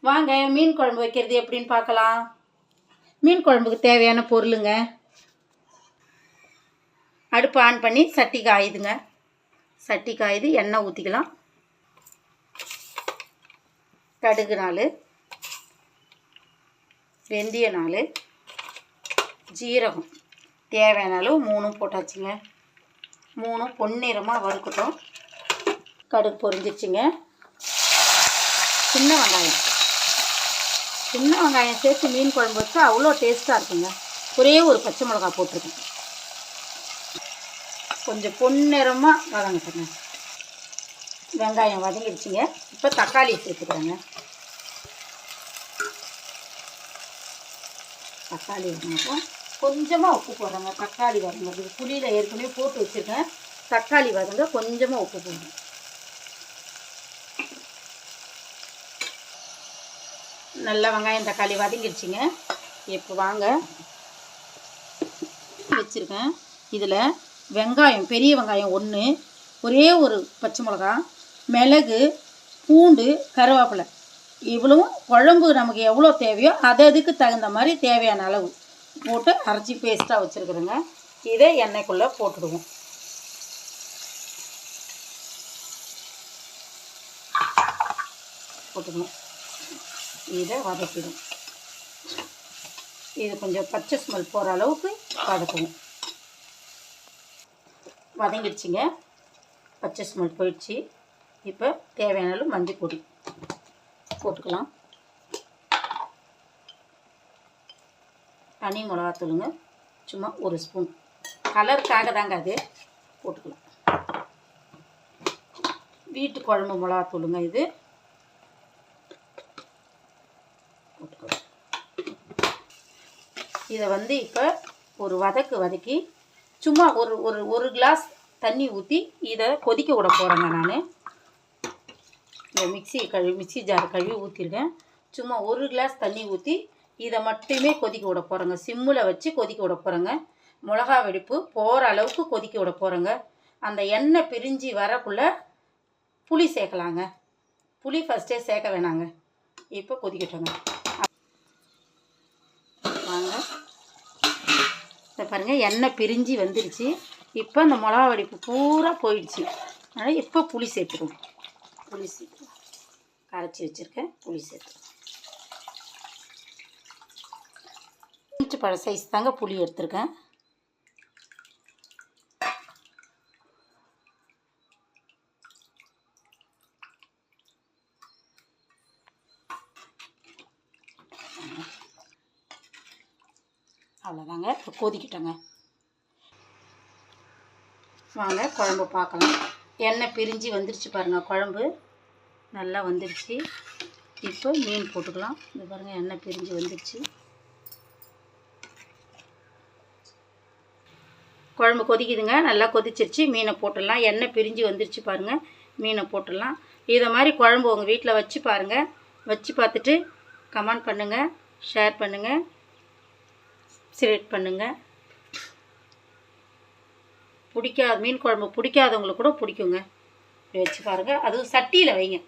வாங்க மீன் குழம்பு வைக்கிறது எப்படின்னு பார்க்கலாம். மீன் குழம்புக்கு தேவையான பொருளுங்க. அடுப்பு ஆன் பண்ணி சட்டி காயுதுங்க. சட்டி காயுது, எண்ணெய் ஊற்றிக்கலாம். கடுகு 4, வெந்தய 4, ஜீரகம் தேவையான அளவு 3 போட்டாச்சுங்க. 3 பொன்னிறமாக வறுக்கட்டும். கடுகு பொரிஞ்சிச்சுங்க. சின்ன வெங்காயம் சேர்த்து மீன் குழம்பு வச்சா அவ்வளோ டேஸ்ட்டாக இருக்குங்க. ஒரே ஒரு பச்சை மிளகா போட்டிருக்கேன். கொஞ்சம் பொன்னிறமாக வதங்கட்டுங்க. வெங்காயம் வதங்கிடுச்சிங்க. இப்போ தக்காளி சேர்த்துக்கிறேங்க. தக்காளி வதங்கட்டும். கொஞ்சமாக உப்பு போடுறேங்க. தக்காளி வதங்கிறதுக்கு புளியில் ஏற்கனவே போட்டு வச்சுருக்கேன். தக்காளி வதங்க கொஞ்சமாக உப்பு போடுறேன். நல்லா வெங்காயம் தக்காளி வதங்கிடுச்சிங்க. இப்போ வாங்க வச்சுருக்கேன். இதில் வெங்காயம், பெரிய வெங்காயம் 1, ஒரே ஒரு பச்சை மிளகா, மிளகு, பூண்டு, கருவேப்பிலை, இவ்வளவும் குழம்பு நமக்கு எவ்வளோ தேவையோ அதுக்கு தகுந்த மாதிரி தேவையான அளவு போட்டு அரைச்சி பேஸ்ட்டாக வச்சுருக்குறேங்க. இதை எண்ணெய்க்குள்ளே போட்டுடுவோம். போட்டுக்கணும். இதை வதக்கிடும். இது கொஞ்சம் பச்சை ஸ்மெல் போகிற அளவுக்கு வதக்கணும். வதங்கிடுச்சிங்க. பச்சை ஸ்மெல் போயிடுச்சு. இப்போ தேவையான அளவு மஞ்சள் பொடி போட்டுக்கலாம். தனி மிளகாத்தூளுங்க, சும்மா 1 ஸ்பூன், கலருக்காக தாங்க அது போட்டுக்கலாம். வீட்டு குழம்பு மிளகாத்தூளுங்க இது. இதை இப்போ ஒரு வதக்கி சும்மா ஒரு கிளாஸ் தண்ணி ஊற்றி இதை கொதிக்க விட போகிறேங்க. நான் இந்த மிக்ஸி ஜார் கழுவி ஊற்றிருக்கேன். சும்மா ஒரு கிளாஸ் தண்ணி ஊற்றி இதை மட்டுமே கொதிக்க விட போகிறேங்க. சிம்மில் வச்சு கொதிக்க விட போகிறேங்க. மிளகா வெடிப்பு போகிற அளவுக்கு கொதிக்க விட போகிறேங்க. அந்த எண்ணெய் பிரிஞ்சு வரக்குள்ளே புளி சேர்க்கலாங்க. புளி ஃபஸ்ட்டே சேர்க்க வேணாங்க. இப்போ கொதிக்கட்டோங்க. வாங்க, இதை பாருங்கள், எண்ணெய் பிரிஞ்சு வந்துடுச்சு. இப்போ இந்த மிளகா வெடிப்பு பூரா போயிடுச்சு. அதனால் இப்போ புளி சேர்த்துருவோம். புளி சேர்த்து கரைச்சி வச்சுருக்கேன். புளி சேர்த்து பழ சைஸ் தாங்க புளி எடுத்துருக்கேன். அவ்வளோதாங்க. இப்போ கொதிக்கிட்டோங்க. வாங்க குழம்பு பார்க்கலாம். எண்ணெய் பிரிஞ்சு வந்துடுச்சு பாருங்கள். குழம்பு நல்லா வந்துடுச்சு. இப்போ மீன் போட்டுக்கலாம். இது பாருங்கள், எண்ணெய் பிரிஞ்சு வந்துடுச்சு. குழம்பு கொதிக்குதுங்க. நல்லா கொதிச்சிருச்சு. மீனை போட்டுடலாம். எண்ணெய் பிரிஞ்சு வந்துடுச்சு பாருங்கள். மீனை போட்டுடலாம். இதை மாதிரி குழம்பு உங்கள் வீட்டில் வச்சு பாருங்கள். வச்சு பார்த்துட்டு கமெண்ட் பண்ணுங்கள், ஷேர் பண்ணுங்கள், சப்ஸ்கிரைப் பண்ணுங்கள். மீன் குழம்பு பிடிக்காதவங்களுக்கு கூட பிடிக்குங்க. இப்படி வச்சு பாருங்கள். அதுவும் சட்டியில் வைங்க.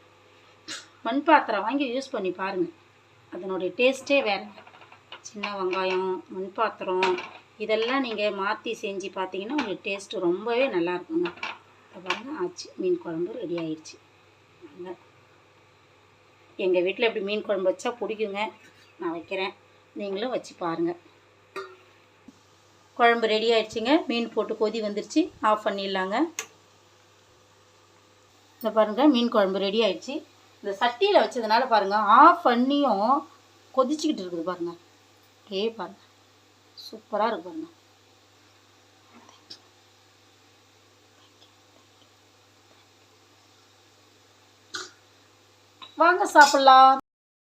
மண் பாத்திரம் வாங்கி யூஸ் பண்ணி பாருங்கள். அதனுடைய டேஸ்ட்டே வேறு. சின்ன வெங்காயம், மண் பாத்திரம், இதெல்லாம் நீங்கள் மாற்றி செஞ்சு பார்த்தீங்கன்னா உங்களுக்கு டேஸ்ட்டு ரொம்பவே நல்லா இருக்குங்க. பாருங்கள், ஆச்சு. மீன் குழம்பு ரெடி ஆயிடுச்சு. எங்கள் வீட்டில் இப்படி மீன் குழம்பு வச்சா பிடிக்குங்க. நான் வைக்கிறேன், நீங்களும் வச்சு பாருங்கள். குழம்பு ரெடி ஆயிடுச்சுங்க. மீன் போட்டு கொதி வந்துருச்சு. ஆஃப் பண்ணிடலாங்க. இந்த பாருங்கள், மீன் குழம்பு ரெடி ஆயிடுச்சு. இந்த சட்டியில் வச்சதுனால பாருங்கள், ஆஃப் பண்ணியும் கொதிச்சுக்கிட்டு இருக்குது பாருங்கள். பாருங்கள், சூப்பராக இருக்கு பாருங்கள். வாங்க சாப்பிட்லாம்.